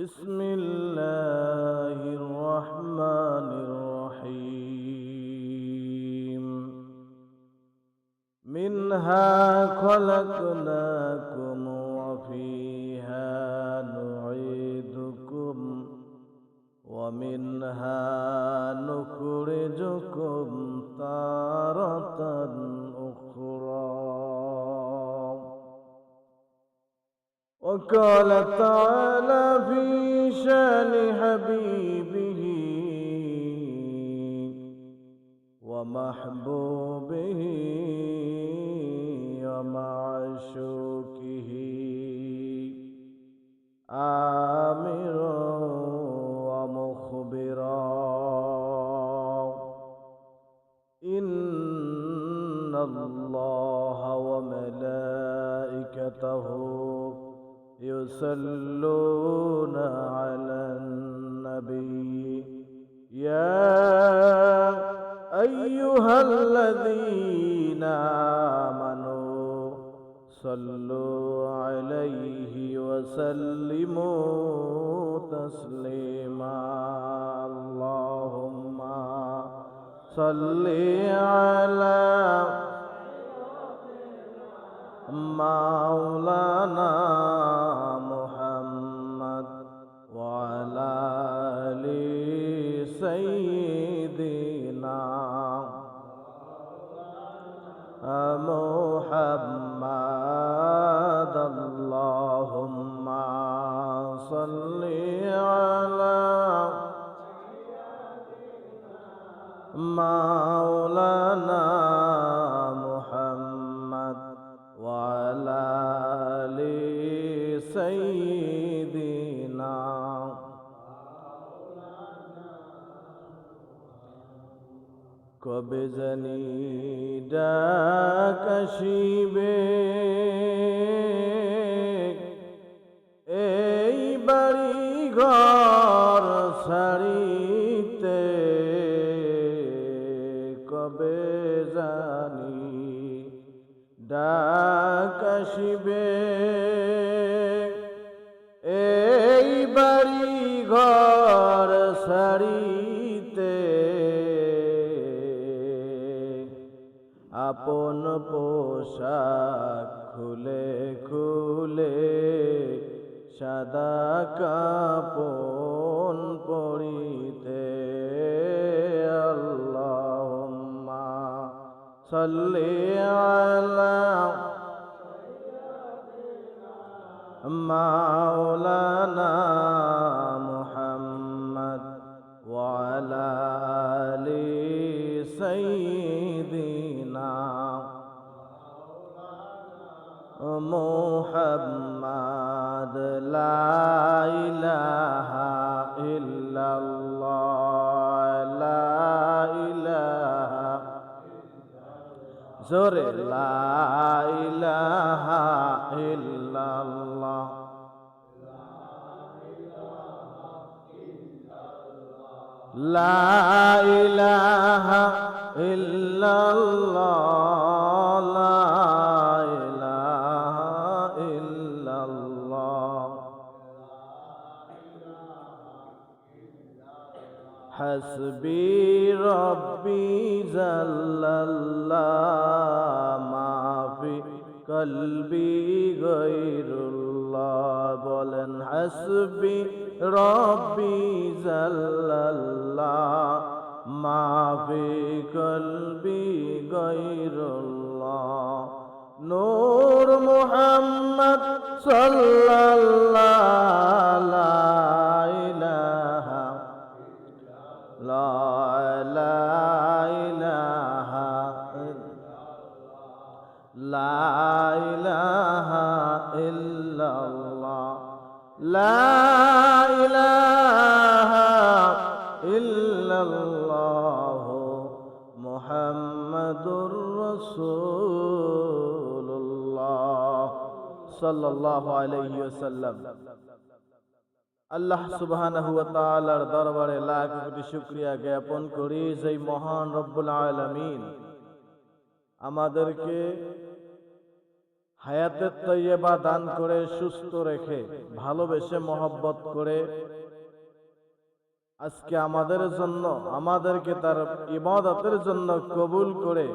بسم الله الرحمن الرحيم منها خلقناكم وفيها نعيدكم ومنها نخرجكم تارة أخرى وقال تعالى في شان حبيبه ومحبوبه ومعشوقه آمرا ومخبرا إن الله وملائكته يصلون على النبي يا أيها الذين آمنوا صلوا عليه وسلموا تسليما اللهم صل على مولانا محمد وعلى آل سيدنا محمد اللهم صل على مولانا محمد وعلى آل سيدنا কবে জানি ডাক আসিবে এই বাড়ি ঘর ছাড়িতে কবে জানি ডাক আসিবে এই বাড়ি ঘর ছাড়িতে আপন পোশাক খুলে খুলে সাদা কাপন পরিতে আল্লাহুম্মা সাল্লি আলা মাওলানা মুহাম্মদ ওয়া আলা আলি সাইয়্যিদিনা মুহাম্মদ লা ইলাহা ইল্লাল্লাহ লা ইলাহা জোরে লা ইলাহা ইল্লাল্লাহ লা ইলাহা ইল্লাল্লাহ লা ইলাহা ইল্লাল্লাহ হাসবি রব্বি জাল্লাল্লাহ মাফি কলবি গৈরুল্লাহ বলেন হাসবি রব্বি জাল্লাল্লাহ মাফি কলবি গৈরুল্লাহ নূর মুহাম্মদ সাল্লাল্লাহ লা ইলাহা লা ইলাহা লা ইলাহা ইল্লাল্লাহ লা ইলাহা ইল্লাল্লাহ মুহাম্মাদুর রাসূলুল্লাহ সাল্লাল্লাহু আলাইহি ওয়াসাল্লাম। আল্লাহ সুবহানাহু ওয়া তাআলার দরবারে লাখ কোটি শুকরিয়া জ্ঞাপন করি যে মহান রব্বুল আলামিন আমাদেরকে হায়াতের তৈয়বা দান করে, সুস্থ রেখে, ভালোবেসে মহব্বত করে আজকে আমাদের জন্য, আমাদেরকে তার ইবাদতের জন্য কবুল করে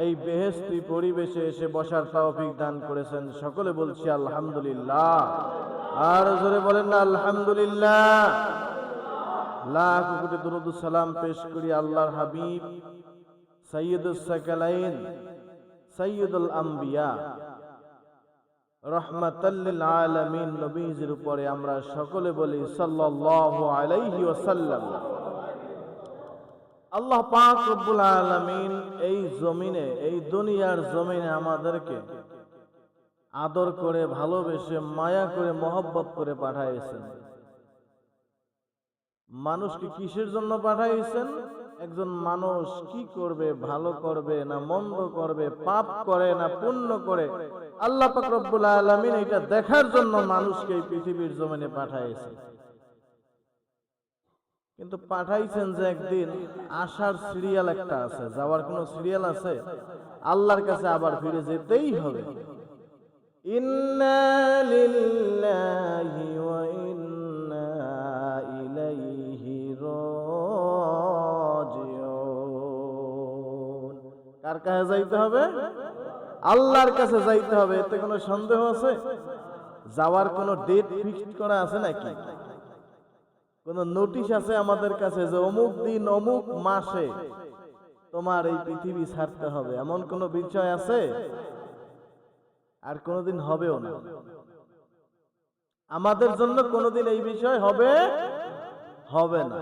এই বেহেশতি পরিবেশে এসে বসার তৌফিক দান করেছেন। সকলে বলছি আলহামদুলিল্লাহ। আর জোরে বলেন না আলহামদুলিল্লাহ। লাখ কোটি দুরূদ সালাম পেশ করি আল্লাহর হাবিব সাইয়্যিদুস সাকালাইন, সাইয়্যিদুল আম্বিয়া, রাহমাতাল লিল আলামিন নবীজির উপরে। আমরা সকলে বলি সাল্লাল্লাহু আলাইহি ওয়াসাল্লাম। আল্লাহ পাক রব্বুল আলামিন এই জমিনে, এই দুনিয়ার জমিনে আমাদেরকে আদর করে, ভালোবেসে, মায়া করে, মহব্বত করে পাঠাইছেন। মানুষকে কিসের জন্য পাঠাইছেন? একজন মানুষ কি করবে, ভালো করবে না মন্দ করবে, পাপ করে না পুণ্য করে, আল্লাহ পাক রব্বুল আলামিন এটা দেখার জন্য মানুষকে এই পৃথিবীর জমিনে পাঠাইছেন। কিন্তু পাঠাইছেন যে একদিন আসার সিরিয়াল একটা আছে, যাওয়ার কোনো সিরিয়াল আছে? আল্লাহর কাছে আবার ফিরে যেতেই হবে। ইন্না লিল্লাহি ওয়া ইন্না ইলাইহি রাজিউন। কার কাছে যাইতে হবে? আল্লাহর কাছে যাইতে হবে। এতে কোনো সন্দেহ আছে? যাওয়ার কোনো ডেট ফিক্সড করা আছে নাকি? কোন নোটিশ আছে আমাদের কাছে যে অমুক দিন অমুক মাসে তোমার এই পৃথিবী ছাড়তে হবে? এমন কোন বিষয় আছে? আর কোনদিন হবেও না। আমাদের জন্য কোনদিন এই বিষয় হবে না।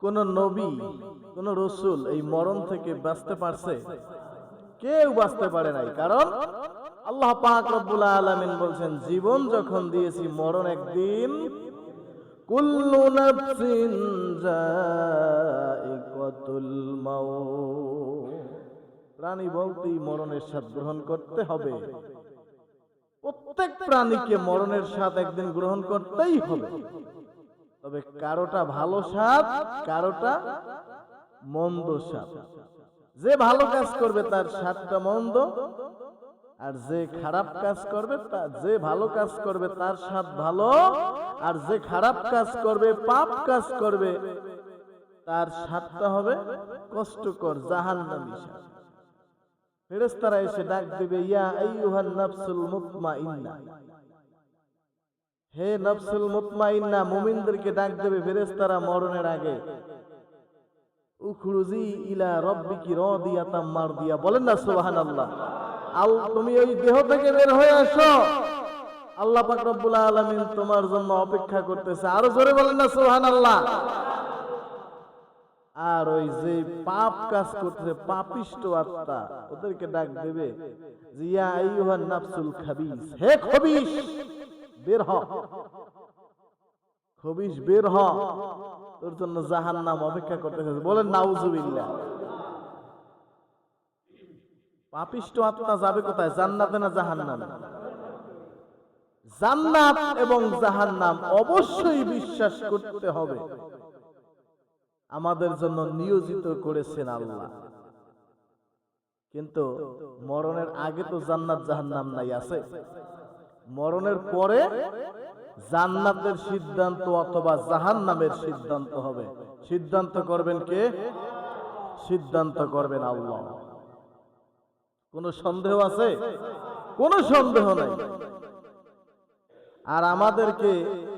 কোন নবী, কোন রাসূল এই মরণ থেকে বাঁচতে পারছে? কেউ বাঁচতে পারে নাই। কারণ আল্লাহ পাক রব্বুল আলামিন বলছেন, জীবন যখন দিয়েছি মরণ একদিন, কুল্লু নাফসিন যায়িকাতুল মাউত, প্রাণী বলতেই মরণের স্বাদ গ্রহণ করতে হবে। প্রত্যেক প্রাণীকে মরণের স্বাদ একদিন গ্রহণ করতেই হবে। তবে কারোটা ভালো স্বাদ, কারোটা মন্দ স্বাদ। যে ভালো কাজ করবে তার স্বাদটা মন্দ, আর যে খারাপ কাজ করবে, যে ভালো কাজ করবে তার স্বাদ ভালো, আর যে খারাপ কাজ করবে, পাপ কাজ করবে, তার স্বাদটা হবে কষ্টকর, জাহান্নামী স্বাদ। ফেরেশতারা এসে ডাক দিবে, ইয়া আইয়ুহান নাফসুল মুতমাইন্না, হে নফসুল মুতমাইন্না। মুমিনদেরকে ডাক দেবে ফেরেশতারা মরণের আগে, উখরুজি ইলা রাব্বিকি রাদিয়াতাম মারদিয়া। বলেন না সুবহানাল্লাহ। তুমি ওই দেহ থেকে বের হয়ে আসো, আল্লাহ পাক রব্বুল আলামিন তোমার জন্য অপেক্ষা করতেছে। আরো জোরে বলেন না সুবহানাল্লাহ। আর ওই যে পাপ কাজ করতেছে, পাপিষ্ট আত্মা, ওদেরকে ডাক দেবে, ইয়া আইয়ুহান নাফসুল খাবিস, হে খবিস বের হ, খবিস বের হ, তোর জন্য জাহান্নাম অপেক্ষা করতেছে। বলেন নাউজুবিল্লাহ। পাপিষ্ট আত্মা যাবে কোথায়? জান্নাতে না জাহান্নামে? জান্নাত এবং জাহান্নাম অবশ্যই বিশ্বাস করতে হবে। আমাদের জন্য নিয়োজিত করেছেন আল্লাহ। কিন্তু মরণের আগে তো জান্নাত জাহান্নাম নাই, আছে? মরণের পরে জান্নাতের সিদ্ধান্ত অথবা জাহান্নামের সিদ্ধান্ত হবে। সিদ্ধান্ত করবেন কে? সিদ্ধান্ত করবেন আল্লাহ। কোনো সন্দেহ আছে? কোনো সন্দেহ নাই। আর আমাদেরকে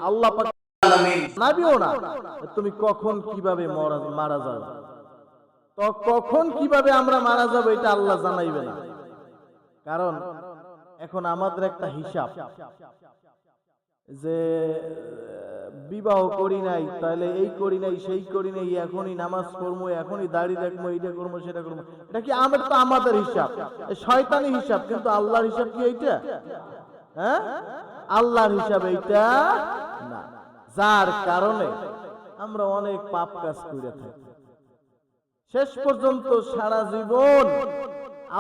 আল্লাহ পাক জানাবেও না তুমি কখন কিভাবে মারা যাবে, তো কখন কিভাবে আমরা মারা যাব এটা আল্লাহ জানাইবে না। কারণ এখন আমাদের একটা হিসাব, যে বিবাহ করি নাই, তাহলে এই করি নাই, সেই করি নাই, এখনই নামাজ পড়বো, এখনই দাড়ি রাখবো, এইটা করবো, সেটা করবো। এটা কি আমাদের হিসাব, শয়তানি হিসাব। কিন্তু আল্লাহর হিসাব কি এইটা? হ্যাঁ, আল্লাহর হিসাব এইটা না। যার কারণে আমরা অনেক পাপ কাজ করে থাকি, শেষ পর্যন্ত সারা জীবন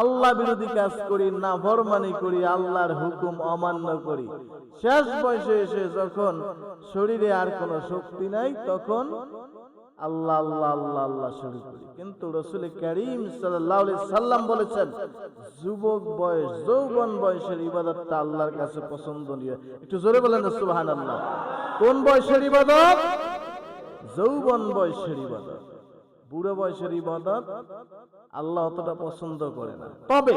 আল্লাহ বিরোধী কাজ করি, নাফরমানি করি, আল্লাহর হুকুম অমান্য করি। শেষ বয়সে এসে যখন শরীরে আর কোনো শক্তি নাই, তখন আল্লাহ আল্লাহ আল্লাহ আল্লাহ শুরু করি। কিন্তু রাসূল কারীম সাল্লাল্লাহু আলাইহি সাল্লাম বলেছেন, যুবক বয়স, যৌবন বয়সের ইবাদতটা আল্লাহর কাছে পছন্দনীয়। একটু জোরে বলেন না সুবহানাল্লাহ। কোন বয়সের ইবাদত? যৌবন বয়সের ইবাদত। বুড়ো বয়সের ইবাদত আল্লাহ অতটা পছন্দ করে না। তবে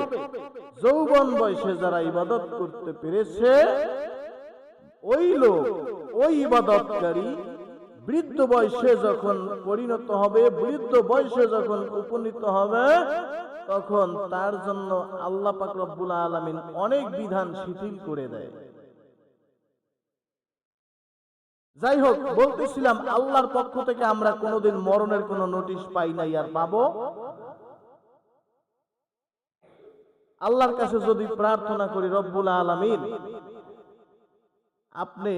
যৌবন বয়সে যারা ইবাদত করতে পেরেছে, ওই লোক, ওই ইবাদতকারী বৃদ্ধ বয়সে যখন পরিণত হবে, বৃদ্ধ বয়সে যখন উপনীত হবে, তখন তার জন্য আল্লাহ পাক রব্বুল আলামিন অনেক বিধান শিথিল করে দেয়। যাই হোক, বলতেছিলাম আল্লাহর পক্ষ থেকে আমরা কোনোদিন মরণের কোনো নোটিশ পাই নাই, আর পাবো। আল্লাহর কাছে যদি প্রার্থনা করি, রব্বুল আলামিন আপনি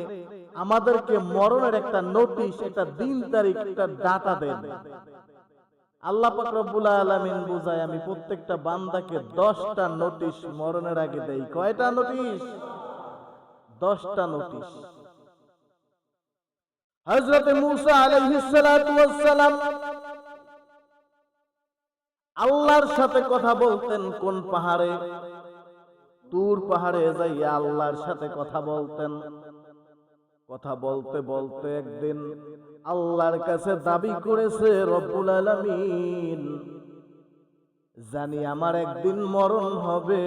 আমাদেরকে মরণের একটা নোটিশ, একটা দিন তারিখ, একটা ডাটা দেন। আল্লাহ পাক রব্বুল আলামিন বুঝায়, আমি প্রত্যেকটা বান্দাকে 10টা নোটিশ মরণের আগে দেই। কয়টা নোটিশ? 10টা নোটিশ। হযরত মূসা আলাইহিস সালাতু ওয়াস সালাম আল্লাহর সাথে কথা বলতেন কোন পাহাড়ে? তুর পাহাড়ে যাইয়া আল্লাহর সাথে কথা বলতেন। কথা বলতে বলতে একদিন আল্লাহর কাছে দাবি করেছে, রব্বুল আলামিন জানি আমার একদিন মরণ হবে,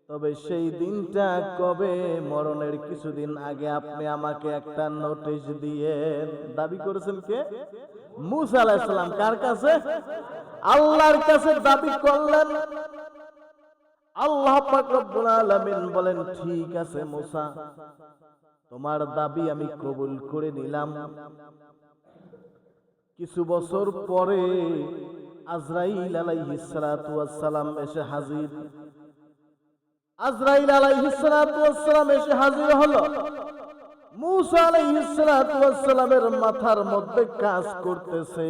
তবে সেই দিনটা কবে? মরণের কিছুদিন আগে আপনি আমাকে একটা নোটিশ দিয়েন। দাবি করেছেন কে? মূসা আলাইহিস সালাম। কার কাছে? আল্লাহর কাছে দাবি করলেন। আল্লাহ পাক রব্বুল আলামিন বলেন, ঠিক আছে মূসা, তোমার দাবি আমি কবুল করে নিলাম। কিছু বছর পরে আজরাইল আলাইহিস সালাতু ওয়াস সালাম এসে হাজির। আজরাইল আলাইহিস সালাতু ওয়াস সালাম এসে হাজির হলো। মূসা আলাইহিস সালাতু ওয়াস সালামের মাথার মধ্যে কাজ করতেছে,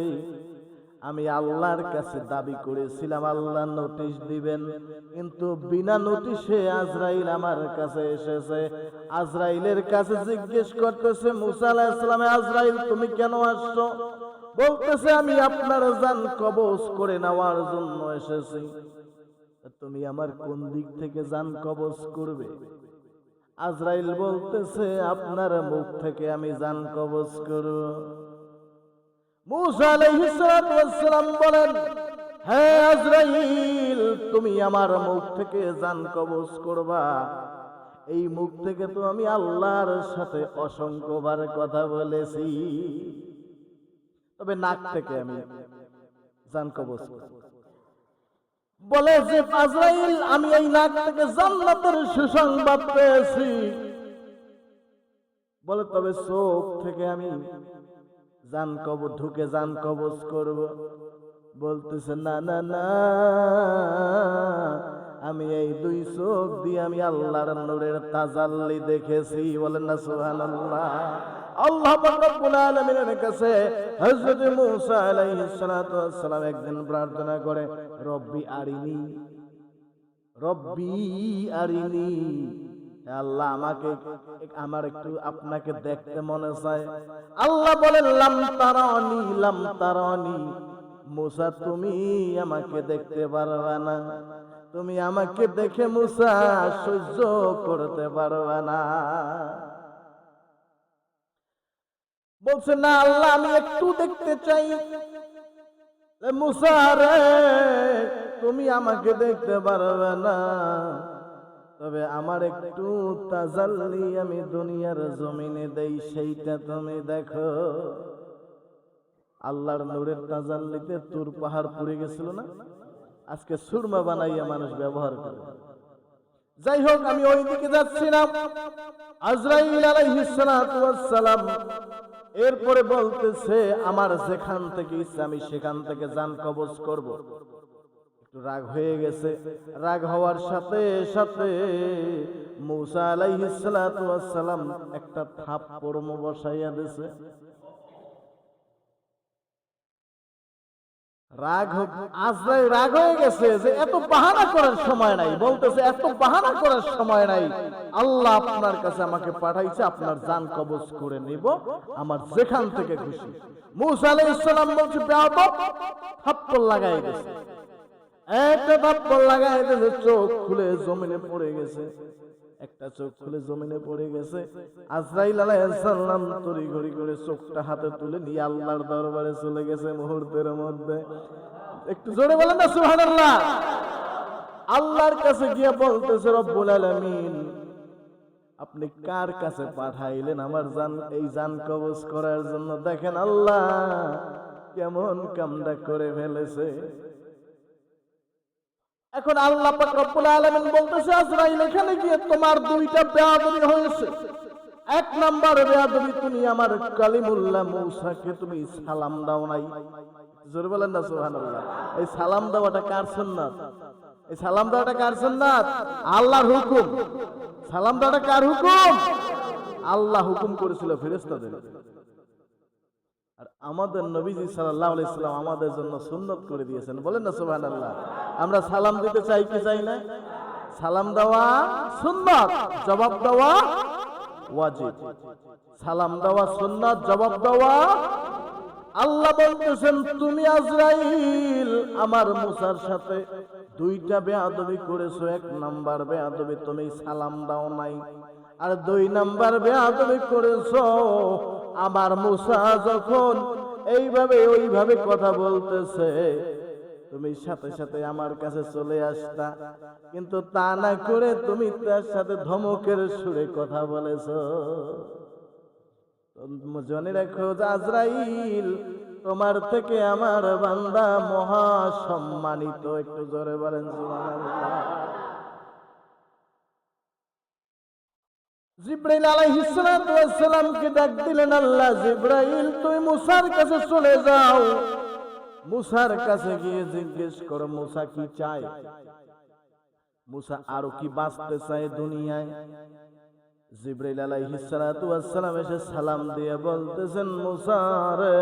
আমি আল্লাহর কাছে দাবি করেছিলাম আল্লাহ নোটিশ দিবেন, কিন্তু বিনা নোটিশে আজরাইল আমার কাছে এসেছে। আজরাইলের কাছে জিজ্ঞেস করতেছে মূসা আলাইহিস সালাম, আজরাইল তুমি কেন আসছো? বলতেছে, আমি আপনার জান কবজ করে নেওয়ার জন্য এসেছি। তুমি আমার কোন দিক থেকে জান কবজ করবে? আজরাইল বলতেছে, আপনার মুখ থেকে আমি জান কবজ করব। মূসা আলাইহিস সালাতু ওয়াস সালাম বলেন, হে আজরাইল, তুমি আমার মুখ থেকে জান কবজ করবা? এই মুখ থেকে তো আমি আল্লাহর সাথে অসংখ্যবার কথা বলেছি, তবে নাক থেকে আমি জান কবজ করব। বলে যে আজরাইল, আমি এই নাক থেকে জান্নাতের সুসংবাদ পেয়েছি। বলে তবে চোখ থেকে আমি জান কবজ ঢুকে জান কবজ করব। বলতেছে, না না না, আমি এই দুই চোখ দিয়ে আমি আল্লাহর নূরের তাজাল্লি দেখেছি। বলেন না সুবহানাল্লাহ। আল্লাহ পাক রব্বুল আলামিনের কাছে হযরত মূসা আলাইহিস সালাতু ওয়াস সালাম একদিন প্রার্থনা করে, রব্বি আরিনি, রব্বি আরিনি, আল্লাহ আমাকে, আমার একটু আপনাকে দেখতে মনে চায়। আল্লাহ বলেন, লাম তারানি, লাম তারানি, মূসা তুমি আমাকে দেখতে পারবে না, তুমি আমাকে দেখে মূসা সহ্য করতে পারবে না। বলছে, না আল্লাহ আমি একটু দেখতে চাই। মূসা রে, তুমি আমাকে দেখতে পারবে না, তবে আমার একটু তাজাল্লি আমি দুনিয়ার জমিনে দেই, সেইটা তুমি দেখো। আল্লাহর নূরের তাজাল্লিতে তুর পাহাড় পুড়ে গেছিল না? আজকে সুরমা বানাইয়া মানুষ ব্যবহার করে। যাই হোক, আমি ওই দিকে যাচ্ছিলাম। আজরাইল আলাইহিস সালাতু ওয়াস সালাম এরপরে বলতেছে, আমার যেখান থেকে ইচ্ছা আমি সেখান থেকে জান কবজ করব। একটু রাগ হয়ে গেছে। রাগ হওয়ার সাথে সাথে মূসা আলাইহিস সালাতু ওয়াস সালাম একটা থাপ্পড় বসাইয়া দিয়েছে। রাগ আজরাইল রাগ হয়ে গেছে যে এত বাহানা করার সময় নাই, বলতেছে এত বাহানা করার সময় নাই, আল্লাহ আপনার কাছে আমাকে পাঠাইছে, আপনার জান কবজ করে নিব আমার যেখান থেকে খুশি। মূসা আলাইহিস সালাম বলছে বেয়াদব, থাপ্পড় লাগাই গেছে, একটা থাপ্পড় লাগাই দিয়েছে, চোখ খুলে জমিনে পড়ে গেছে, একটা চোখ খুলে জমিনে পড়ে গেছে। আজরাইল আলাইহিস সালাম তড়িঘড়ি করে চোখটা হাতে তুলে নিয়ে আল্লাহর দরবারে চলে গেছে মুহূর্তের মধ্যে। একটু জোরে বলেন না সুবহানাল্লাহ। আল্লাহর কাছে গিয়ে বলতেছে রব্বুল আলামিন আপনি কার কাছে পাঠাইলেন আমার জান, এই জান কবজ করার জন্য? দেখেন আল্লাহ কেমন কামটা করে ফেলেছে। এখন আল্লাহ পাক রব্বুল আলামিন বলতেছে আজরাইল এখানে গিয়ে তোমার দুইটা বেয়াদবি হয়েছে। এক নাম্বার বেয়াদবি, তুমি আমার কালিমুল্লাহ মূসাকে তুমি সালাম দাও নাই। জোরে বলেন না সুবহানাল্লাহ। এই সালাম দেওয়াটা কার সুন্নাত? এই সালাম দেওয়াটা কার সুন্নাত? আল্লাহর হুকুম। সালাম দেওয়াটা কার হুকুম? আল্লাহ হুকুম করেছিল ফেরেশতাদের। আর আমাদের নবীজি সাল্লাল্লাহু আলাইহি সাল্লাম আমাদের জন্য সুন্নাত করে দিয়েছেন, বলেন না সুবহানাল্লাহ। আমরা সালাম দিতে চাই কি চাই না? সালাম দেওয়া সুন্নাত, জবাব দেওয়া ওয়াজিব। সালাম দেওয়া সুন্নাত, জবাব দেওয়া। আল্লাহ বলতেছেন তুমি আজরাইল আমার মূসার সাথে দুইটা বেয়াদবি করেছো। এক নাম্বার বেয়াদবি তুমি সালাম দাও নাই, আর দুই নাম্বার বেয়াদবি করেছো আমার মূসা যখন এইভাবে ওইভাবে কথা বলতেছে তুমি সাথে সাথে আমার কাছে চলে আসতা, কিন্তু তা না করে তুমি তার সাথে ধমকের সুরে কথা বলেছো। জেনে রাখো আজরাইল তোমার থেকে আমার বান্দা মহা সম্মানিত। একটু জোরে বলেন সুবহানাল্লাহ। জিবরাইল আলাইহিস সালাতু ওয়াস সালামকে ডাক দিলেন আল্লাহ, জিবরাইল তুমি মূসার কাছে চলে যাও, মূসার কাছে গিয়ে জিজ্ঞেস করো মূসা কি চায়, মূসা আরো কি বাঁচতে চায় দুনিয়ায়। জিবরাইল আলাইহিস সালাতু ওয়াস সালাম এসে সালাম দিয়ে বলতেছেন মূসা রে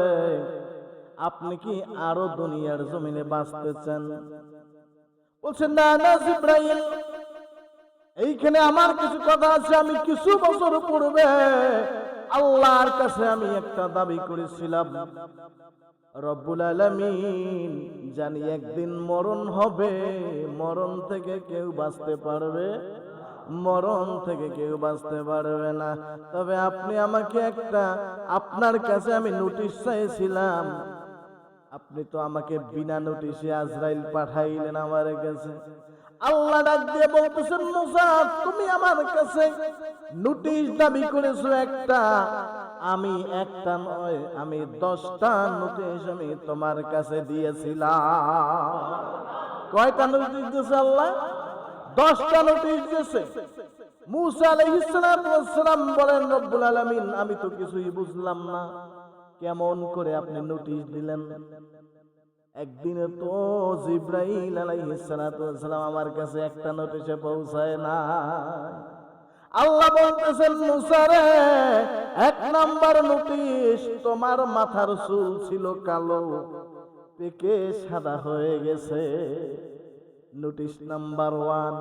আপনি কি আরো দুনিয়ার জমিনে বাঁচতে চান? বলছেন না না জিবরাইল, এইখানে আমার কিছু কথা আছে। আমি কিছু বছর পূর্বে আল্লাহর কাছে আমি একটা দাবি করেছিলাম, রব্বুল আলামিন জানি একদিন মরণ হবে, মরণ থেকে কেউ বাঁচতে পারবে, মরণ থেকে কেউ বাঁচতে পারবে না। তবে আপনি আমাকে একটা, আপনার কাছে আমি নোটিশ চাইছিলাম, আপনি তো আমাকে বিনা নোটিশে আজরাইল পাঠাইলেন আমার কাছে। আল্লাহ ডাক দিয়ে বলতেছেন মূসা তুমি আমার কাছে নোটিশ দাবি করেছো একটা, আমি একটা নয় আমি 10টা নোটিশ আমি তোমার কাছে দিয়েছিলাম। কয়টা নোটিশ দিয়েছে আল্লাহ? 10টা নোটিশ দিয়েছে। মূসা আলাইহিস সালাম বলেন রব্বুল আলামিন আমি তো কিছুই বুঝলাম না, কেমন করে আপনি নোটিশ দিলেন? একদিনে তো জিবরাইল আলাইহিস সালাম আমার কাছে একটা নোটিশে পৌঁছায় না। আল্লাহ বলতেছেন মূসা রে 1 নাম্বার নোটিশ তোমার মাথার চুল ছিল কালো, পেকে সাদা হয়ে গেছে, notice number 1।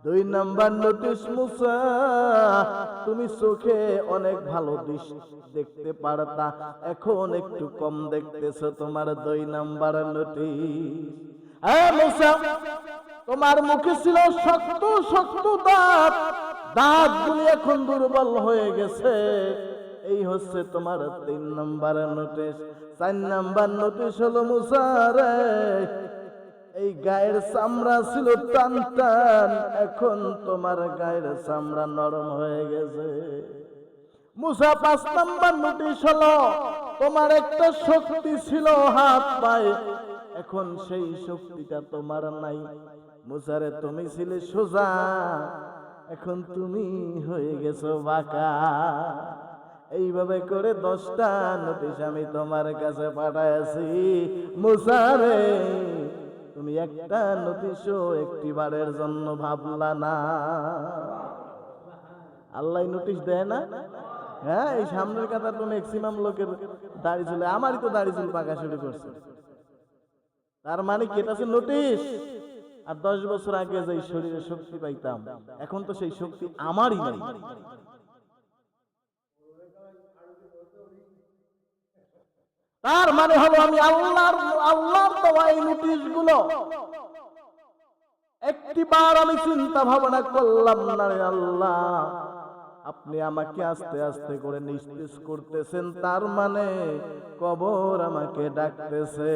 2 number notice Musa তুমি চোখে অনেক ভালো দেখতে পারতা, এখন একটু কম দেখতেছো, তোমার 2 নাম্বার নোটিশ। মূসা তোমার মুখে ছিল শক্ত শক্ত দাঁত, দাঁতগুলি এখন দুর্বল হয়ে গেছে, এই হচ্ছে তোমার 3 নাম্বার নোটিশ। 4 নাম্বার নোটিশ হলো মূসা রে এই গায়ের চামড়া ছিল টান টান, এখন তোমার গায়ের চামড়া নরম হয়ে গেছে। মূসা 5 নাম্বার নোটিশ হলো তোমার একটা শক্তি ছিল হাত পায়ে, এখন সেই শক্তিটা তোমার নাই। মূসা রে তুমি ছিলে সোজা, এখন তুমি হয়ে গেছো বাঁকা। এইভাবে করে 10টা নোটিশ আমি তোমার কাছে পাঠাইছি। মূসা রে তুমি একটা নোটিশও একটিবারের জন্য ভাবলা না। আল্লাহ নোটিশ দেয় না? হ্যাঁ, এই সামনের কথা তো ম্যাক্সিমাম লোকের দাড়ি চুল, আমারই তো দাড়ি চুল পাকা শুরু করছে। তার মানে কি এটা আছে নোটিশ। আর 10 বছর আগে যে শরীরে শক্তি পাইতাম, এখন তো সেই শক্তি আমারই নাই। তার মানে হলো আমি আল্লাহর দেওয়া এই নোটিশ গুলো একটিবার আমি চিন্তা ভাবনা করলাম না, রে আল্লাহ আপনি আমাকে আস্তে আস্তে করে নিস্তেজ করতেছেন, তার মানে কবর আমাকে ডাকতেছে।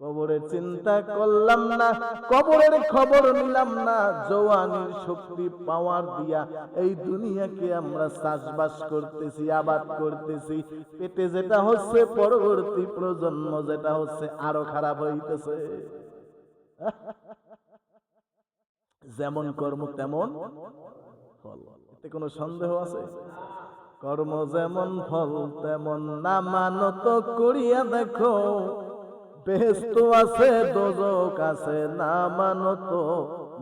কবরের চিন্তা করলাম না, কবরের খবর নিলাম না। জওয়ানির শক্তি পাওয়ার দিয়া এই দুনিয়াকে আমরা চাষবাস করতেছি, আবাদ করতেছি। পেটে যেটা হচ্ছে, পরবর্তী প্রজন্ম যেটা হচ্ছে আরো খারাপ হইতেছে। যেমন কর্ম তেমন ফল, এতে কোনো সন্দেহ আছে? কর্ম যেমন ফল তেমন না, মানত করিয়া দেখো। বেহেশত আছে দোজক আছে, না মানত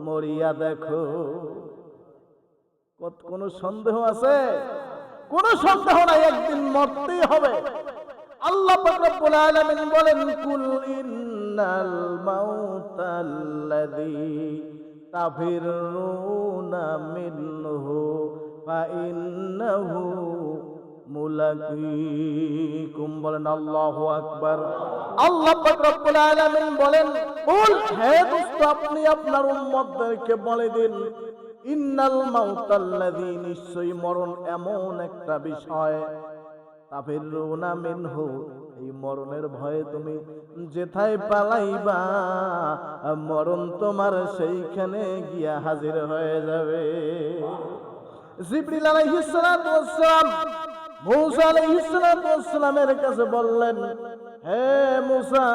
মরিয়া দেখো। কোনো সন্দেহ আছে? কোনো সন্দেহ নাই, একদিন মরতেই হবে। আল্লাহ পাক রব্বুল আলামিন বলেন, কুল ইন্নাল মাউতাল্লাযী তাফিরুনা মিনহু ফাইন্নাহু মুলাকীকুম। বলেন আল্লাহু আকবার। আল্লাহ পাক রব্বুল আলামিন বলেন, কুল, হে দোস্ত আপনি আপনার উম্মতদেরকে বলে দিন, ইন্নাল মাউতাল্লাযী, নিশ্চয়ই মরণ এমন একটা বিষয়, তাফিরুনা মিনহু, এই মরণের ভয়ে তুমি যেথায় পালাইবা, মরণ তোমার সেইখানে গিয়া হাজির হয়ে যাবে। জিবরিল আলাইহিস সালাতু ওয়াস সালাম মুসা আলাইহিস সালাতু ওয়াস সালামের কাছে বললেন, হে মুসা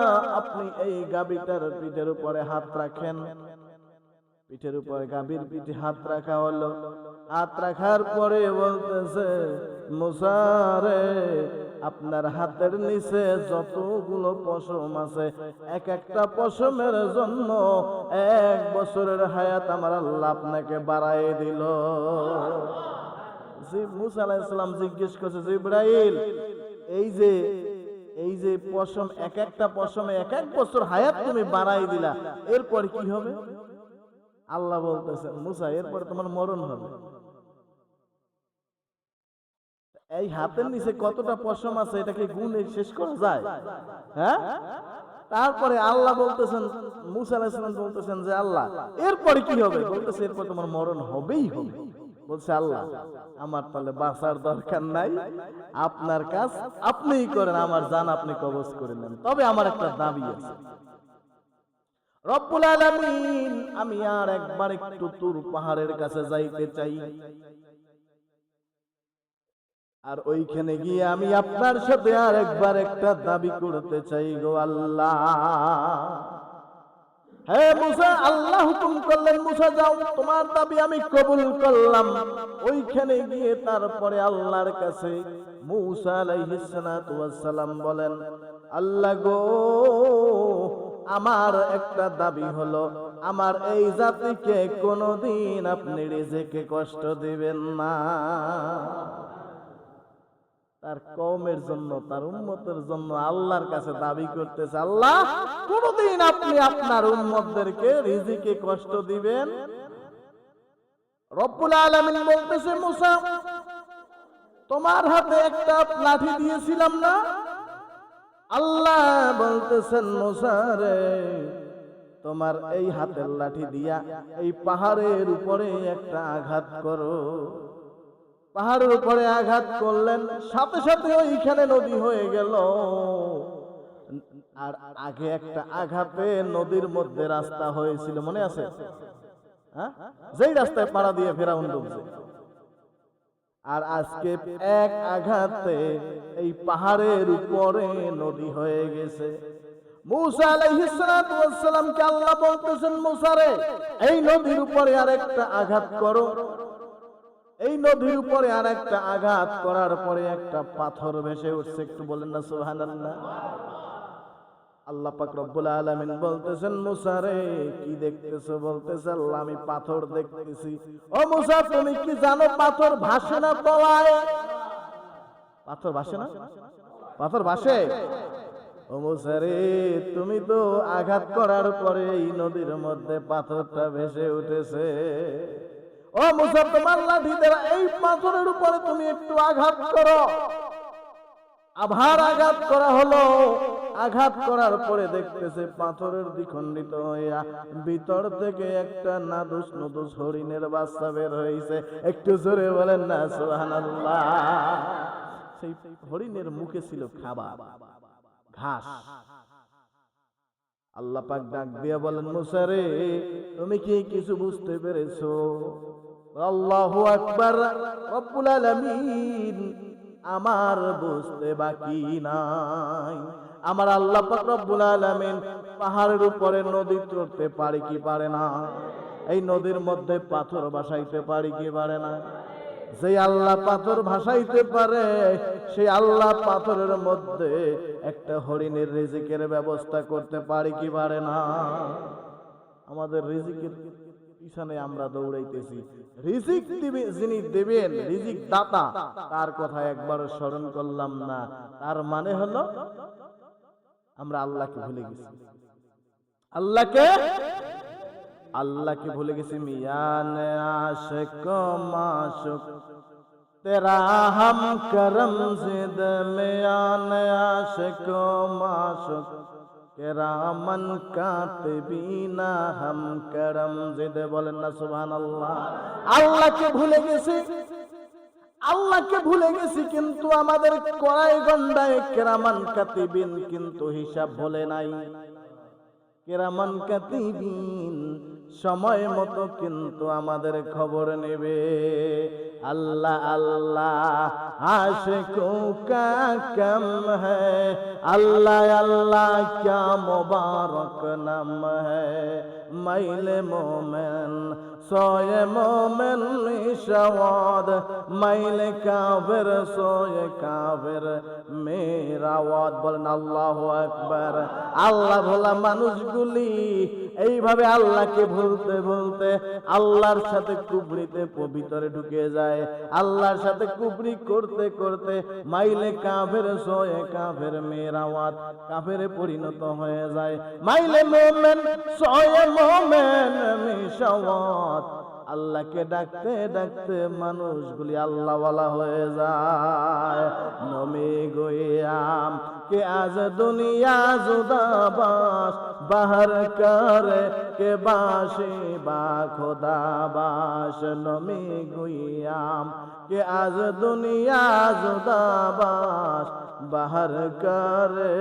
আপনি এই গাভীটার পিঠের উপরে হাত রাখেন। পিঠের উপরে গাভীর পিঠে হাত রাখা হলো। হাত রাখার পরে বলতেছে, মুসা রে, আপনার হাতের নিচে যতগুলো পশম আছে, এক একটা পশমের জন্য 1 বছরের হায়াত আমার আল্লাহ আপনাকে বাড়ায় দিল। মুসা আলাইহিস সালাম জিজ্ঞেস করছে, জিবরাইল, এই যে পশম, এক একটা পশমে 1 বছর হায়াত তুমি বাড়াই দিলা, এরপর কি হবে? আল্লাহ বলতেছেন, মুসা এরপর তোমার মরণ হবে। এই হাতের নিচে কতটা পশম আছে এটাকে গুণে শেষ করা যায়? হ্যাঁ। তারপরে আল্লাহ বলতেছেন, মুসা আলাইহিস সালাম বলতেছেন যে আল্লাহ এরপরে কি হবে? বলতেছে এরপর তোমার মরণ হবেই হবে। বলছে আল্লাহ আমার তাহলে বাঁচার দরকার নাই, আপনার কাজ আপনিই করেন, আমার জান আপনি কবজ করে নেন। তবে আমার একটা দাবি আছে, রব্বুল আলামিন, আমি আর একবার একটু তুর পাহাড়ের কাছে যাইতে চাই, আর ওইখানে গিয়ে আমি আপনার সাথে আর একবার একটা দাবি করতে চাই গো আল্লাহ। হে মুসা, আল্লাহ হুকুম করলেন, মুসা যাও, তোমার দাবি আমি কবুল করলাম। ওইখানে গিয়ে তারপরে আল্লাহর কাছে মুসা আলাইহিস সালাতু ওয়াস সালাম বলেন, আল্লাহ গো, আমার একটা দাবি হলো, আমার এই জাতিকে কোনোদিন আপনি রিজিকে কষ্ট দিবেন না। তার কওমের জন্য, তার উম্মতের জন্য আল্লাহর কাছে দাবি করতেছে, আল্লাহ কোনদিন আপনি আপনার উম্মতদেরকে রিজিকে কষ্ট দিবেন। রব্বুল আলামিন বলতেছে, মুসা তোমার হাতে একটা লাঠি দিয়েছিলাম না? আল্লাহ বলতেছেন, মুসা রে, তোমার এই হাতের লাঠি দিয়া এই পাহাড়ের উপরে একটা আঘাত করো। পাহাড়ের উপরে আঘাত করলেন, সাথে সাথে ওইখানে নদী হয়ে গেল। আর আগে একটা আঘাতে নদীর মধ্যে রাস্তা হয়েছিল, মনে আছে? হ্যাঁ, যেই রাস্তায় পাড়া দিয়ে ফেরাউন ডুবছে। আর আজকে এক আঘাতে এই পাহাড়ের উপরে নদী হয়ে গেছে। মুসা আলাইহিস সালাতু ওয়াস সালামকে আল্লাহ বলতেছেন, মুসা রে, এই নদীর উপরে আরেকটা আঘাত করো। এই নদীর উপরে আর একটা আঘাত করার পরে একটা পাথর ভেসে উঠছে। একটু বলেন না সুবহানাল্লাহ। আল্লাহ পাক রব্বুল আলামিন বলতেছেন, মুসা রে কি দেখতেছো? বলতেছে, আল্লাহ আমি পাথর দেখতেছি। ও মুসা, তুমি কি জানো পাথর ভাসে না তলায়? পাথর ভাসে না? পাথর ভাসে? ও মুসা রে, তুমি তো আঘাত করার পরে এই নদীর মধ্যে পাথরটা ভেসে উঠেছে। ও মুসা, তোমার লাঠি দ্বারা এই পাথরের উপরে তুমি একটু আঘাত করো। আবার আঘাত করা হলো। আঘাত করার পরে দেখতেছে পাথরের দ্বিখণ্ডিত হইয়া ভিতর থেকে একটা নাদুস নুদুস হরিণের বাচ্চা বের হয়েছে। একটু জোরে বলেন না সুবহানাল্লাহ। সেই হরিণের মুখে ছিল খাবার, ঘাস। আল্লাহ পাক ডাক দিয়া বলেন, মুসা রে, তুমি কি কিছু বুঝতে পেরেছো? আল্লাহু আকবার। রব্বুল আলামিন, আমার বুঝতে বাকি নাই। আমার আল্লাহ পাক রব্বুল আলামিন পাহাড়ের উপরে নদী চড়তে পারে কি পারে না? এই নদীর মধ্যে পাথর ভাসাইতে পারে কি পারে না? যে আল্লাহ পাথর ভাসাইতে পারে, সেই আল্লাহ পাথরের মধ্যে একটা হরিণের রিজিকের ব্যবস্থা করতে পারে কি পারে না? আমাদের রিজিকের পিছনে আমরা দৌড়াইতেছি। রিজিক যিনি দেবেন, রিজিক দাতা, তার কথা একবার স্মরণ করলাম না। তার মানে হলো আমরা আল্লাহকে ভুলে গেছি। আল্লাহকে ভুলে গেছি। মিয়ান আশিক মাশুক তেরা হাম করম জিদ, মিয়ান আশিক মাশুক কেরামান কাতিবিনা হাম করম জিদ। বলেন না সুবহানাল্লাহ। আল্লাহকে ভুলে গেছি, আল্লাহকে ভুলে গেছি, কিন্তু আমাদের কড়াই গন্ডায় কেরামান কাতিবিন কিন্তু হিসাব ভুলে নাই। কেরামান কাতিবিন সময় মতো কিন্তু আমাদের খবর নেবে। আল্লাহ আল্লাহ আশিকো কা কাম হ্যায়, আল্লাহ আল্লাহ ক্যা মুবারক নাম হ্যায়। মাইলে মোমেন সোয়ে মোমেন নিশাওয়াদ, মাইলে কাফের সোয়ে কাফের মেরা ওয়াদ। বলেন আল্লাহু আকবার। আল্লাহ ভোলা মানুষগুলি এইভাবে আল্লাহকে ভুলতে ভুলতে আল্লাহর সাথে কুফরিতে ভিতরে ঢুকে যায়। আল্লাহর সাথে কুফরি করতে করতে মাইলে কাফের সোয়ে কাফের মেরা ওয়াদ, কাফেরে পরিণত হয়ে যায়। মাইলে মোমেন সোয়ে মোমেন মিশাওয়াত, আল্লাহকে ডাকতে ডাকতে মানুষগুলি আল্লাহওয়ালা হয়ে যায়। নমে গোয়াম কে আজ দুনিয়া জুদাবাস, বাহার করে কে বাসে বা খোদাবাস। নমে গোয়াম কে আজ দুনিয়া জুদাবাস, বাহার করে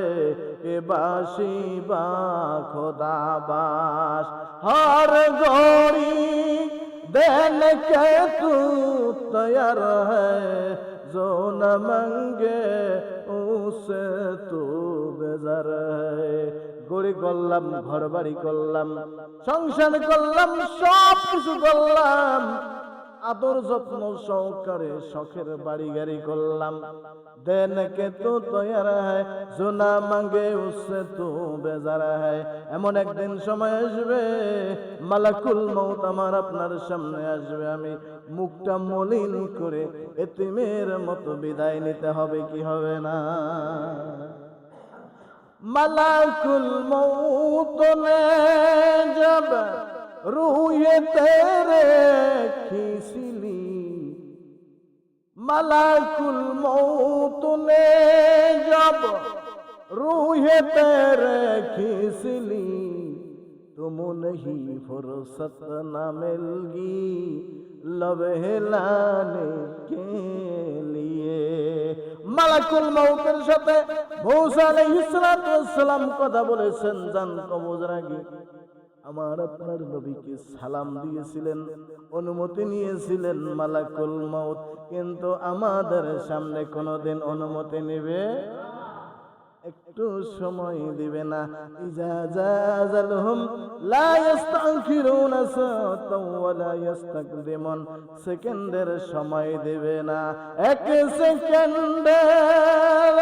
কে বাসি বা খোদাবাস। हर घड़ी देने के तू तैयार है, जो न मांगे उसे तू बेजार है। গড়ি করলাম, ঘর বাড়ি করলাম, সংসার করলাম, সব কিছু করলাম, আদর যত্ন সহকারে শখের বাড়ি গাড়ি করলাম। দেন কে তু তৈয়ার হ্যায়, জো না মাঙ্গে উসসে তু বেজার হ্যায়। এমন একদিন সময় আসবে, মালাকুল মউত আমার আপনার সামনে আসবে, আমি মুখটা মলিন করে এতিমের মতো বিদায় নিতে হবে কি হবে না? মালাকুল মউত নে জব रूहे तेरे खींचली, मलाकुल मौत ने जब रूहे तेरे खींचली, तुम नहीं फुर्सत न मिलगी लबे लाने के लिए। মালাকুল মউতের সাথে মূসা আলাইহিস সালাম কথা বলেছেন, জান কবজের আগে আমার আপনার নবীকে সালাম দিয়েছিলেন, অনুমতি নিয়েছিলেন মালাকুল মউত, কিন্তু আমাদের সামনে কোনোদিন অনুমতি নেবে, একটু সময় দিবে না। ইজা জাযালহুম লা ইস্তাখিরুনা সাআতাও ওয়া লা ইস্তাকদিমুন, সেকেন্ডের সময় দিবে না, এক সেকেন্ডের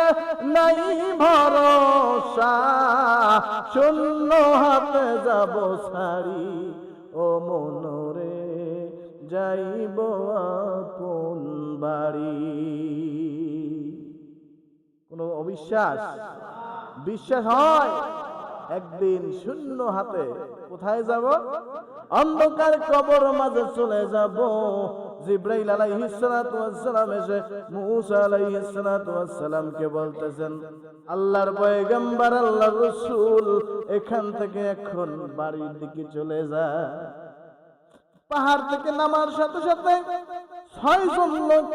নাই ভরসা, শূন্য হাতে যাব সারি, ও মনরে যাইব আপন বাড়ি। কোন অবিশ্বাস? বিশ্বাস হয়? একদিন শূন্য হাতে কোথায় যাব? অন্ধকার কবর মাঝে চলে যাব। জিবরাইল আলাইহিস সালাতু ওয়াস সালাম এসে মুসা আলাইহিস সালাতু ওয়াস সালামকে বলতেছেন, আল্লাহর পয়গম্বর, আল্লাহর রাসূল, এখান থেকে এখন বাড়ির দিকে চলে যা। পাহাড় থেকে নামার সাথে সাথে 6 জন লোক,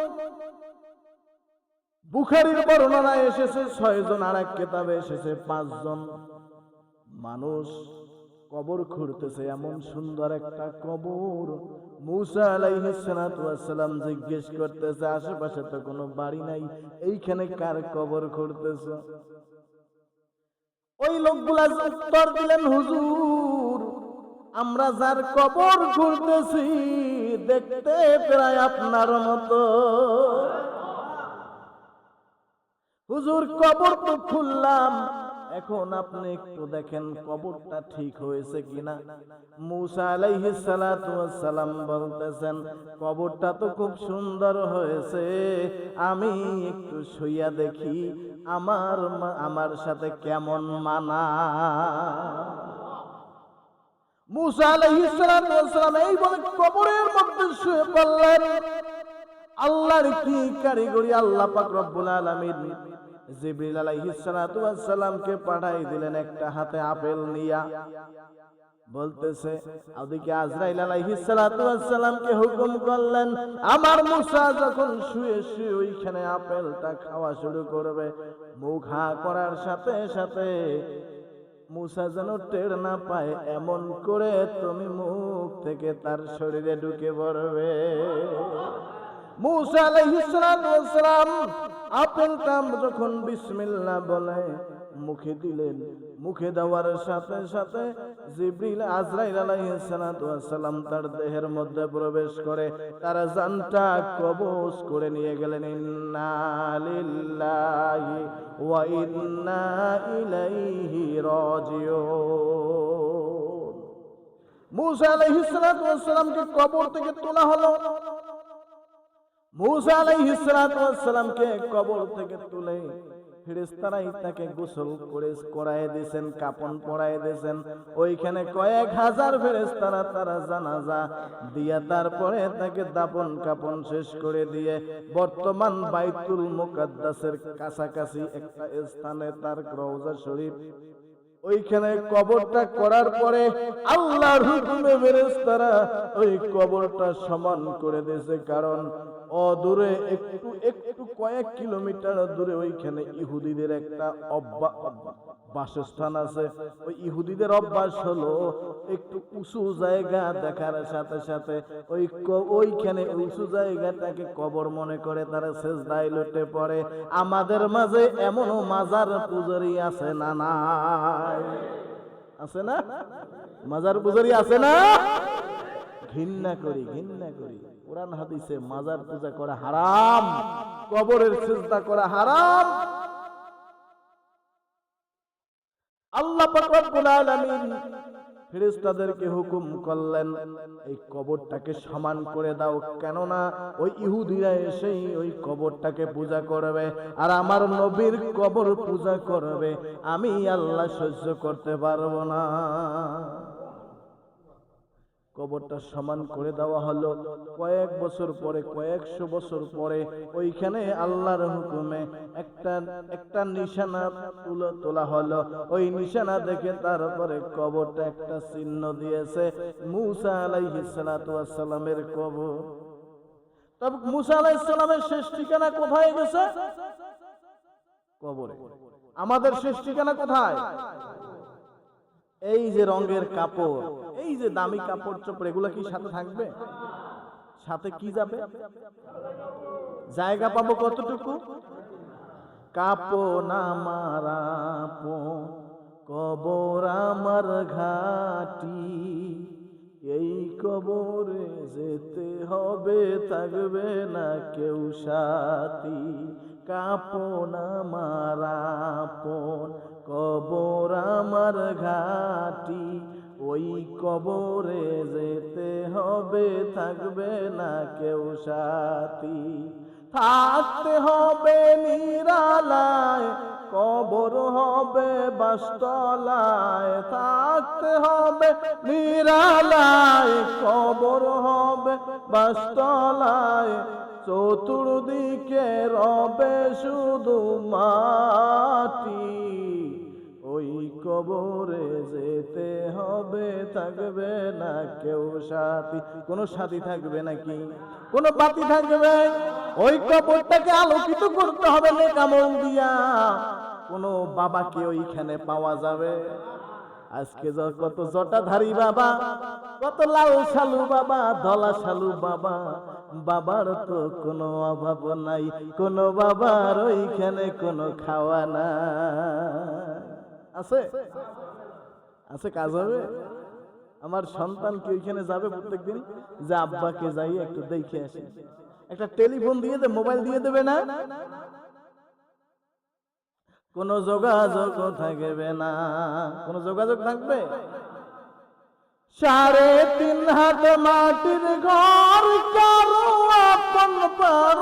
বুখারীর বর্ণনায় এসেছে 6 জন, আর এক কিতাবে এসেছে 5 জন মানুষ কবর খুঁড়তেছে। এমন সুন্দর একটা কবর। মুসা আলাইহিস সালাতু ওয়াস সালাম জিজ্ঞেস করতেছে, আশেপাশে তো কোনো বাড়ি নাই, এইখানে কার কবর খুঁড়তেছে? ওই লোকগুলা উত্তর দিলেন, হুজুর, আমরা যার কবর খুঁড়তেছি দেখতে প্রায় আপনার মতো। হুজুর, কবর তো খুললাম, এখন আপনি একটু দেখেন কবরটা ঠিক হয়েছে কিনা। মুসা আলাইহিস সালাতু ওয়াস সালাম বলতেছেন, কবরটা তো খুব সুন্দর হয়েছে, আমি একটু শুইয়া দেখি আমার সাথে কেমন মানা। মুসা আলাইহিস সালাতু ওয়াস সালাম এই বলে কবরের মধ্যে শুয়ে পড়লেন। আল্লাহর কি কারিগরি! আল্লাহ পাক রব্বুল আলামিন জিবরিল আলাইহিস সালাতু ওয়াস সালামকে পাঠাই দিলেন একটা হাতে আপেল নিয়া। বলতেছে, ওদিকে আজরাইল আলাইহিস সালাতু ওয়াস সালামকে হুকুম করলেন, আমার মুসা যখন শুয়ে শুয়ে ওইখানে আপেলটা খাওয়া শুরু করবে, মুখ হা করার সাথে সাথে মুসা যেন টের না পায় এমন করে তুমি মুখ থেকে তার শরীরে ঢুকে পড়বে। মুসা আলাইহিস সালাতু ওয়াস সালাম আপেলটা যখন বিসমিল্লাহ বলে মুখে দিলেন, মুখে দেওয়ার সাথে সাথে জিবরিল আজরাইল আলাইহিস সালাতু ওয়াস সালাম তার দেহের মধ্যে প্রবেশ করে তার জানটা কবজ করে নিয়ে গেলেন। ইন্না লিল্লাহি ওয়া ইন্না ইলাইহি রাজিউন। মুসা আলাইহিস সালাতু ওয়াস সালামকে কবর থেকে তোলা হলো। মুসা আলাইহিস সালাতু ওয়াস সালামকে কবর থেকে তুলে ফেরেশতারাই তাকে গোসল করায় দিয়েছেন, কাফন পরায় দিয়েছেন। ওইখানে কয়েক হাজার ফেরেশতারা তারা জানাজা দিয়া তারপরে তাকে দাফন কাফন শেষ করে দিয়ে বর্তমান বাইতুল মুকাদ্দাসের কাছাকাছি একটা স্থানে তার রওজা শরীফ, ওইখানে কবরটা করার পরে আল্লাহর হুকুমে ফেরেশতারা ওই কবরটা সমান করে দিয়েছে। কারণ অদূরে একটু কয়েক কিলোমিটার দূরে ওইখানে ইহুদিদের একটা বাসস্থান আছে। ওই ইহুদিদের অভ্যাস হলো একটু উঁচু জায়গা দেখার সাথে সাথে ওইখানে উঁচু জায়গাটাকে কবর মনে করে তারা সেজদায় লুটে পড়ে। আমাদের মাঝে এমনও মাজার পূজারী আছে না? নাই? আছে না? মাজার পূজারী আছে না? ঘৃণা করি। কোরআন হাদিসে মাজার পূজা করা হারাম, কবরের সিজদা করা হারাম। আল্লাহ পাক রব্বুল আলামিন ফেরেশতাদেরকে হুকুম করলেন, এই কবরটাকে সমান করে দাও, কেননা ওই ইহুদিরা এসেই ওই কবরটাকে পূজা করবে আর আমার নবীর কবর পূজা করবে, আমি আল্লাহ সহ্য করতে পারবো না। কবরটা সমান করে দেওয়া হলো। কয়েক বছর পরে, কয়েকশো বছর পরে ওইখানে আল্লাহর হুকুমে একটা নিশানা তোলা হলো। ওই নিশানা দেখে তারপরে কবরটা একটা চিহ্ন দিয়েছে, মুসা আলাইহিস সালাতু ওয়াস সালামের কবর। তবে মুসা আলাইহিস সালামের শেষ ঠিকানা কোথায় গেছে? কবরে। আমাদের শেষ ঠিকানা কোথায়? এই যে রঙের কাপড়, এই যে দামি কাপড় চোপড়, এগুলো কি সাথে থাকবে? সাথে কি যাবে? জায়গা পাবো কতটুকু? কাপন আমার আপন, কবর আমার ঘাটি, এই কবরে যেতে হবে, থাকবে না কেউ সাথী। কাপন আমার আপন, কবর আমার ঘাটি, ওই কবরে যেতে হবে, থাকবে না কেউ সাথী। থাকতে হবে নিরালায়, কবর হবে বাসতলায়, থাকতে হবে নিরালায়, কবর হবে বাসতলায়, চতুর্দিকে রবে শুধু মাটি, ওই কবরে যেতে হবে, থাকবে না কেউ সাথী। কোন সাথী থাকবে নাকি? কোন বাতি থাকবে? ওই কবরটাকে আলোকিত করতে হবে নেক আমল দিয়া। কোন বাবাকে ওইখানে পাওয়া যাবে? আজকে কত জটাধারী বাবা, কত লাল শালু বাবা, ধলা শালু বাবা, বাবার তো কোনো অভাব নাই, কোন বাবার ওইখানে কোনো খাওয়া নাই। আছে আছে কাজ হবে? আমার সন্তান কি ওইখানে যাবে প্রত্যেকদিন? যে আব্বাকে যাই একটু দেখে আসে, একটা টেলিফোন দিয়ে দে, মোবাইল দিয়ে দেবে না? কোন যোগাযোগ থাকবে না। কোন যোগাযোগ থাকবে? 3.5 হাত মাটির ঘর, কারো আপন পর,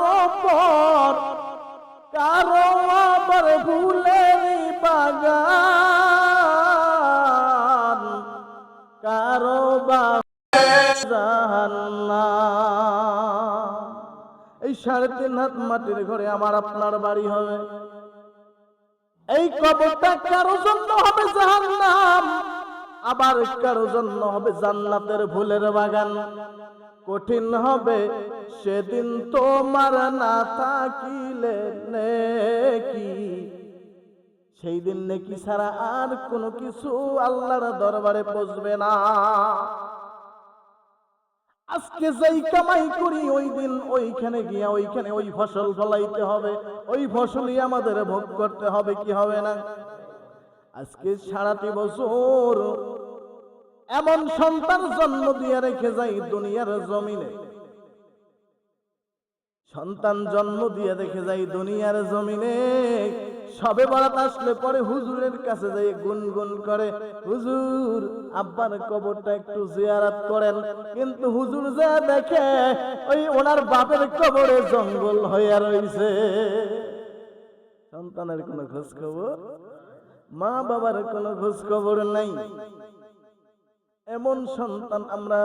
কারো আবার ফুলের বাগান, কারো বা জাহান্নাম। এই 3.5 হাত মাটির ঘরে আমার আপনার বাড়ি হবে। এই কবরটা কারো জন্য হবে জাহান্নাম, আবার কারো জন্য হবে জান্নাতের ফুলের বাগান। কঠিন হবে সেদিন তোমার না থাকিলে নেকি, সেই দিন নেকি ছাড়া আর কোনো কিছু আল্লাহর দরবারে পৌঁছবে না। আজকে যেই কামাই করি ওই দিন ওইখানে গিয়া ওইখানে ওই ফসল ফলাইতে হবে, ওই ফসলই আমাদের ভোগ করতে হবে, কি হবে না? আজকে সারাটি বছর এমন সন্তান জন্ম দিয়ে রেখে যাই দুনিয়ার জমিনে, সন্তান জন্ম দিয়ে রেখে যাই দুনিয়ার জমিনে। সবে বরাত আসলে পরে হুজুরের কাছে যাই গুনগুন করে, হুজুর আব্বার কবরটা একটু জিয়ারত করেন। কিন্তু হুজুর যা দেখে ওই ওনার বাপের কবরে জঙ্গল হইয়া রইছে। সন্তানের কোনো খোঁজ খবর, মা বাবার কোনো খোঁজ খবর নাই। এমন সন্তান আমরা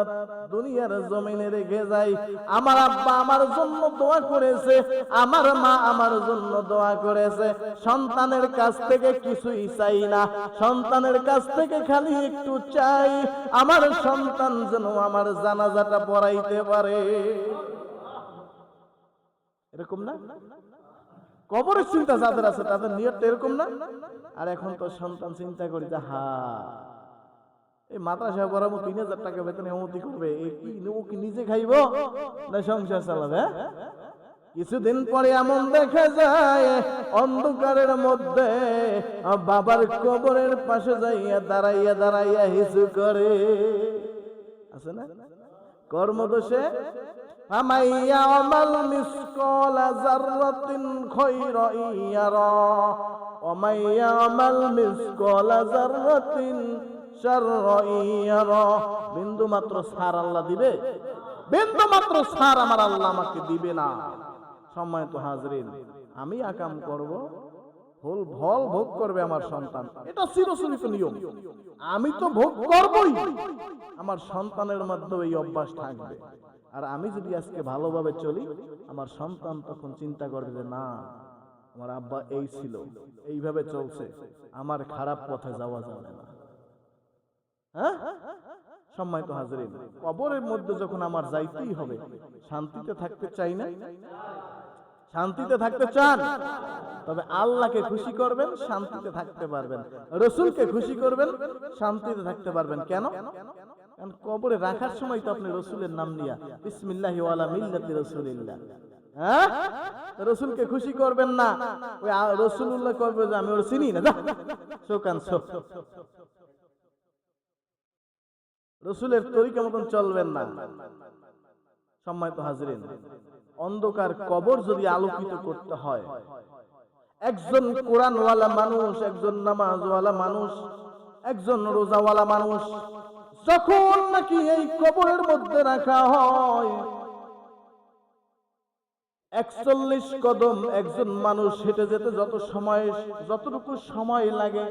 দুনিয়ার জমিনে রেখে যাই। আমার আব্বা আমার জন্য দোয়া করেছে, আমার মা আমার জন্য দোয়া করেছে। সন্তানের কাছ থেকে কিছুই চাই না, সন্তানের কাছ থেকে খালি একটু চাই আমার সন্তান যেন আমার জানাজাটা পড়াইতে পারে। এরকম না? কবরের চিন্তা যাদের আছে তাদের নিয়তটা এরকম না? আর এখন তো সন্তান চিন্তা করি যে এই মাদ্রাসা পড়াবো, 3000 টাকা বেতনে উন্নতি করবে, ও কি নিজে খাইব না সংসার চালাবে? কিছুদিন পরে এমন দেখা যায় অন্ধকারের মধ্যে বাবার কবরের পাশে যাইয়া দাঁড়াইয়া দাঁড়াইয়া হিসু করে। আছে না? কর্মদোষে আমাইয়া আমাল মিসকালা যাররাতিন খায়রা ইয়ারা, আমাইয়া আমাল মিসকালা যাররাতিন শাররা ইয়ারা। বিন্দু মাত্র সার আল্লাহ দিবে? বিন্দু মাত্র সার আমার আল্লাহ আমাকে দিবে না। সম্মানিত হাজরিন, আমি আকাম করব, ফল ফল ভোগ করবে আমার সন্তান, এটা চিরচরিত নিয়ম। আমি তো ভোগ করবই, আমার সন্তানের মধ্যে এই অভ্যাস থাকবে। আর আমি যদি আজকে ভালোভাবে চলি, আমার সন্তান তখন চিন্তা করবে যে না, আমার আব্বা এই ছিল, এইভাবে চলছে, আমার খারাপ পথে যাওয়া যাবে না। হ্যাঁ সম্মানিত হাজরিন, কবরের মধ্যে যখন আমার যাইতেই হবে, শান্তিতে থাকতে চাই না? শান্তিতে থাকতে চান? তবে আল্লাহকে খুশি করবেন, শান্তিতে থাকতে পারবেন। রসুলকে খুশি করবেন, শান্তিতে থাকতে পারবেন। কেন? কারণ কবরে রাখার সময় তো আপনি রসুলের নাম নিয়া বিসমিল্লাহি ওয়ালা মিল্লাতি রাসূলিল্লাহ, হ্যাঁ, রসুলকে খুশি করবেন না। ওই রাসূলুল্লাহ করবে যে আমি ওর চিনি না, যা শোকান শোক। রসুলের তরিকা মতন চলবেন না। সম্মানিত হাজরিন, অন্ধকার কবর যদি আলোকিত করতে হয়, একজন কোরআনওয়ালা মানুষ, একজন নামাজওয়ালা মানুষ, একজন রোজাওয়ালা মানুষ যখন নাকি এই কবরের মধ্যে রাখা হয়, 41 কদম একজন মানুষ হেঁটে যেতে যতটুকু সময় লাগে,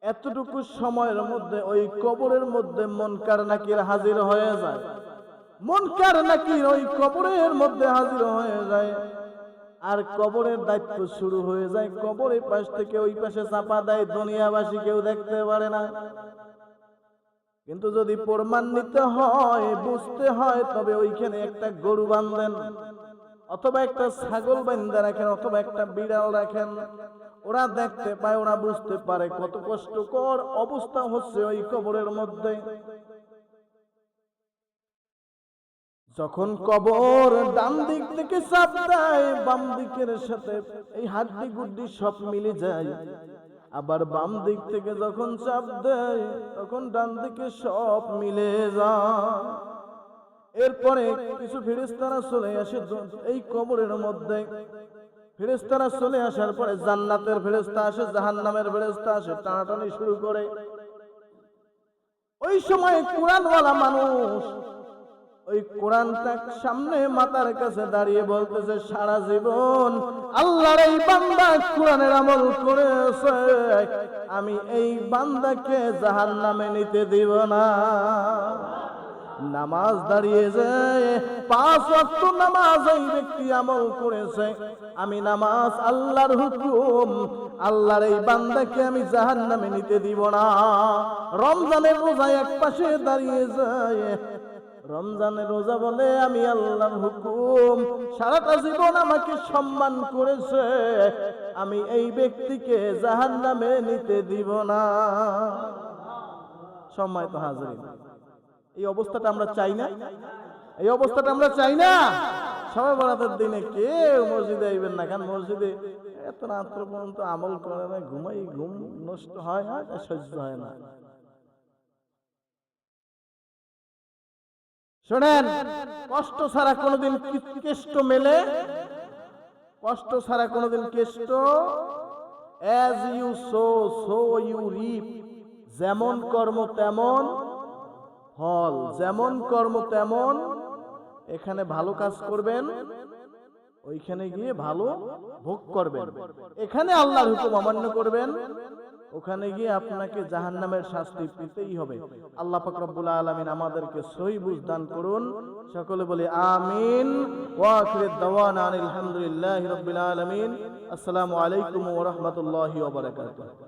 এতটুকু সময়ের মধ্যে ওই কবরের মধ্যে মুনকার নাকির হাজির হয়ে যায়। মুনকার নাকির ওই কবরের মধ্যে হাজির হয়ে যায়, আর কবরের দায়িত্ব শুরু হয়ে যায়। কবরের পাশ থেকে ওই পাশে চাপা দেয়, দুনিয়াবাসী কেউ দেখতে পারে না। কিন্তু যদি প্রমাণ নিতে হয়, বুঝতে হয়, তবে ওইখানে একটা গরু বাঁধেন, অথবা একটা ছাগল বাঁধা রাখেন, অথবা একটা বিড়াল রাখেন। ওরা দেখতে পায়, ওরা বুঝতে পারে কত কষ্টকর অবস্থা হচ্ছে ওই কবরের মধ্যে। যখন কবর ডান দিক থেকে চাপ দেয়, বাম দিকের সাথে এই হাড্ডি গুড্ডি সব মিলে যায়। আবার বাম দিক থেকে যখন চাপ দেয়, তখন ডান দিকে সব মিলে যায়। এরপরে কিছু ফেরেশতারা চলে আসে এই কবরের মধ্যে। ফেরেশতারা চলে আসার পরে জান্নাতের ফেরেশতা আসে, জাহান্নামের ফেরেশতা আসে, টানাটানি শুরু করে। ওই সময় কোরআনওয়ালা মানুষ ওই কোরআনটা সামনে মাথার কাছে দাঁড়িয়ে বলতেছে, সারা জীবন আল্লাহর এই বান্দা কোরআনের আমল করেছে, আমি এই বান্দাকে জাহান্নামে নিতে দিব না। নামাজ দাঁড়িয়ে যায়, 5 ওয়াক্ত নামাজ এই ব্যক্তি আমল করেছে, আমি নামাজ আল্লাহর হুকুম, আল্লাহর এই বান্দাকে আমি জাহান্নামে নিতে দিব না। রমজানের রোজা এক পাশে দাঁড়িয়ে যায়, রমজানের রোজা বলে, আমি আল্লাহর হুকুম, সারাটা জীবন আমাকে সম্মান করেছে, আমি এই ব্যক্তিকে জাহান্নামে নিতে দিব না। সম্মানিত হাজিরিন, এই অবস্থাটা আমরা চাই না? এই অবস্থাটা আমরা চাই না? সবাই বরাতের দিনে কেউ মসজিদে আইবেন না, কারণ মসজিদে এত রাত্র পর্যন্ত আমল করে না, ঘুম নষ্ট হয়, সহ্য হয় না। শোনেন, কষ্ট ছাড়া কোনোদিন কেষ্ট মেলে, কষ্ট ছাড়া কোনোদিন Keshto. as you sow so you reap, যেমন কর্ম তেমন ফল, যেমন কর্ম তেমন। এখানে ভালো কাজ করবেন, ওইখানে গিয়ে ভালো ভোগ করবেন। এখানে আল্লাহর হুকুম অমান্য করবেন, ওখানে গিয়ে আপনাকে জাহান্নামের শাস্তি পেতেই হবে। আল্লাহ পাক রব্বুল আলামিন আমাদেরকে সহি বুঝ দান করুন। সকলে বলি আমিন। ওয়া আখিরু দাওয়ানা আলহামদুলিল্লাহি রাব্বিল আলামিন। আসসালামু আলাইকুম ওয়া রাহমাতুল্লাহি ওয়া বারাকাতুহু।